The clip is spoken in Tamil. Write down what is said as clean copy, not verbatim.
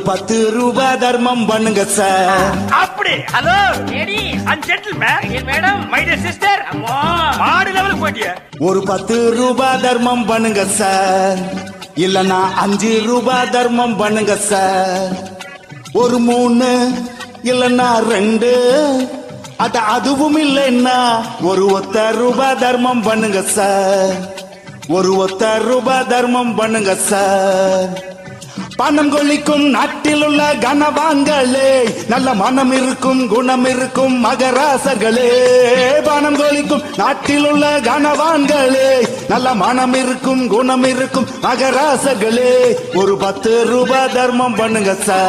ரூபாய் தர்மம் பண்ணுங்க சார். அப்படி hello lady and gentleman madam my dear sister அம்மா மாடு லெவலுக்கு போட்டியா ஒரு 10 ரூபாய் தர்மம் பண்ணுங்க சார். இல்லனா 5 ரூபாய் தர்மம் பண்ணுங்க சார். ஒரு 3 இல்லனா 2 அதுவும் இல்லைன்னா ஒரு 1 ரூபாய் தர்மம் பண்ணுங்க சார். ஒரு 1 ரூபாய் தர்மம் பண்ணுங்க சார். பணம் கொள்ளிக்கும் நாட்டில் உள்ள கனவான்களே, நல்ல மனம் இருக்கும் குணம் இருக்கும் மகராசங்களே. பணம் கொள்ளிக்கும் நாட்டில் உள்ள கனவான்களே, நல்ல மனம் இருக்கும் குணம் இருக்கும் மகராசங்களே. ஒரு 10 ரூபாய் தர்மம் பண்ணுங்க சார்.